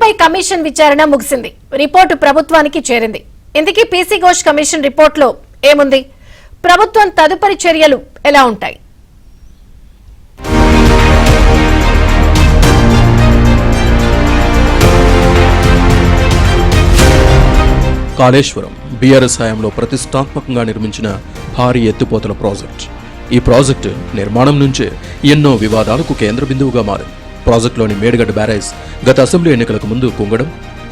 పై commission విచారణ ముగిసింది. Report ప్రభుత్వానికి చేరింది. ఇందుకే పీసీ ఘోష్ కమిషన్ రిపోర్టులో ఏముంది? ప్రభుత్వం తదుపరి చర్యలు ఎలా ఉంటాయి? కాళేశ్వరం బీఆర్ఎస్ హయాంలో ప్రతిష్టాత్మకంగా నిర్మించిన భారీ ఎత్తిపోతల ప్రాజెక్ట్. ఈ ప్రాజెక్టు నిర్మాణం నుంచే ఎన్నో వివాదాలకు కేంద్ర బిందువుగా మారింది. ప్రాజెక్టులోని మేడిగడ్డ బ్యారేజ్ గత అసెంబ్లీ ఎన్నికలకు ముందు కుంగడం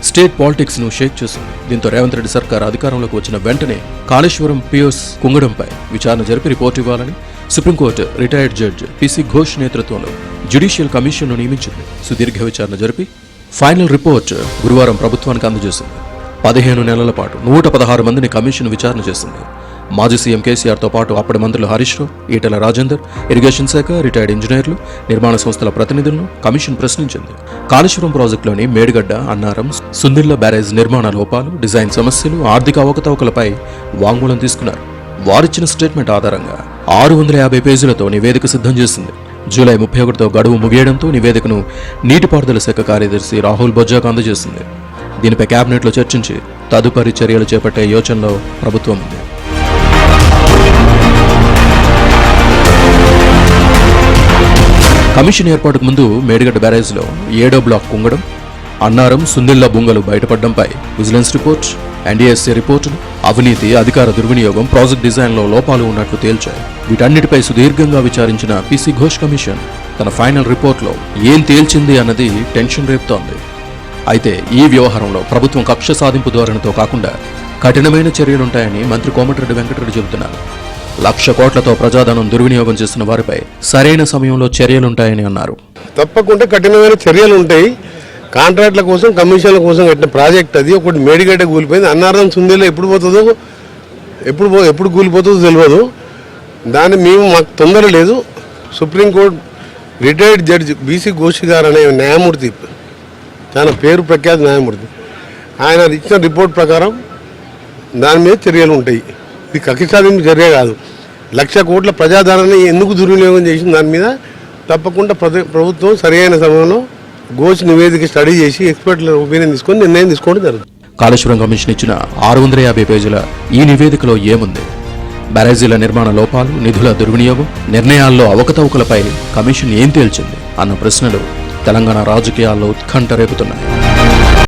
స్టేట్ పాలిటిక్స్ ను షేక్ చేసింది. దీంతో రేవంత్ రెడ్డి సర్కార్ అధికారంలోకి వచ్చిన వెంటనే కాళేశ్వరం పియోస్ కుంగడంపై విచారణ జరిపి రిపోర్టు ఇవ్వాలని supreme court retired judge PC Ghosh నేతృత్వంలో జ్యుడిషియల్ కమిషన్ను నియమించింది. సుదీర్ఘ విచారణ జరిపి ఫైనల్ రిపోర్ట్ గురువారం ప్రభుత్వానికి అందజేసింది. 15 నెలల పాటు 116 మందిని కమిషన్ విచారణ చేసింది. మాజీ సీఎం కేసీఆర్తో పాటు అప్పటి మంత్రులు హరీష్ రావు, ఈటెల రాజేందర్, ఇరిగేషన్ శాఖ, రిటైర్డ్ ఇంజనీర్లు, నిర్మాణ సంస్థల ప్రతినిధులను కమిషన్ ప్రశ్నించింది. కాళేశ్వరం ప్రాజెక్టులోని మేడిగడ్డ, అన్నారం, సుందిళ్ల బ్యారేజ్ నిర్మాణ లోపాలు, డిజైన్ సమస్యలు, ఆర్థిక అవకతవకలపై వాంగ్మూలం తీసుకున్నారు. వారిచ్చిన స్టేట్మెంట్ ఆధారంగా 650 పేజీలతో నివేదిక సిద్ధం చేసింది. జూలై 31తో గడువు ముగియడంతో నివేదికను నీటిపారుదల శాఖ కార్యదర్శి రాహుల్ బొజ్జాకు అందజేసింది. దీనిపై కేబినెట్లో చర్చించి తదుపరి చర్యలు చేపట్టే యోచనలో ప్రభుత్వం ఉంది. కమిషన్ ఏర్పాటుకు ముందు మేడిగడ్డ బ్యారేజ్లో 7వ బ్లాక్ కుంగడం, అన్నారం, సుందిళ్ల బుంగలు బయటపడడంపై విజిలెన్స్ రిపోర్ట్, ఎన్డీఎస్సీ రిపోర్టులు, అవినీతి, అధికార దుర్వినియోగం, ప్రాజెక్ట్ డిజైన్లో లోపాలు ఉన్నట్లు తేల్చాయి. వీటన్నిటిపై సుదీర్ఘంగా విచారించిన పీసీ ఘోష్ కమిషన్ తన ఫైనల్ రిపోర్ట్లో ఏం తేల్చింది అన్నది టెన్షన్ రేపుతోంది. అయితే ఈ వ్యవహారంలో ప్రభుత్వం కక్ష సాధింపు ధోరణితో కాకుండా కఠినమైన చర్యలుంటాయని మంత్రి కోమటిరెడ్డి వెంకటరెడ్డి చెబుతున్నారు. 1,00,000 కోట్లతో ప్రజాధనం దుర్వినియోగం చేసిన వారిపై సరైన సమయంలో చర్యలుంటాయని అన్నారు. తప్పకుండా కఠినమైన చర్యలు ఉంటాయి. కాంట్రాక్ట్ల కోసం, కమిషన్ల కోసం కట్టిన ప్రాజెక్ట్ అది. ఒకటి మేడిగడ్డ కూలిపోయింది. అన్నారం, సుందేలో ఎప్పుడు పోతుందో, ఎప్పుడు కూలిపోతుందో తెలియదు. దాన్ని మాకు తొందర లేదు. Supreme court retired judge BC Ghosh గారు అనే న్యాయమూర్తి, చాలా పేరు ప్రఖ్యాత న్యాయమూర్తి, ఆయన ఇచ్చిన రిపోర్ట్ ప్రకారం దాని మీద చర్యలు ఉంటాయి. ఇది కక్ష సాధింపు చర్య కాదు. 1,00,000 కోట్ల ప్రజాధనాన్ని ఎందుకు దుర్వినియోగం చేసిన దాని మీద తప్పకుండా ప్రభుత్వం సరైన సమయంలో ఘోష్ నివేదిక స్టడీ చేసి ఎక్స్పర్ట్ల ఒపీనియన్ తీసుకొని నిర్ణయం తీసుకోవడం జరుగుతుంది. కాళేశ్వరం కమిషన్ ఇచ్చిన 650 పేజీల ఈ నివేదికలో ఏముంది? బ్యారేజీల నిర్మాణ లోపాలు, నిధుల దుర్వినియోగం, నిర్ణయాల్లో అవకతవకలపై కమిషన్ ఏం తేల్చింది అన్న ప్రశ్నలు తెలంగాణ రాజకీయాల్లో ఉత్కంఠ రేపుతున్నాయి.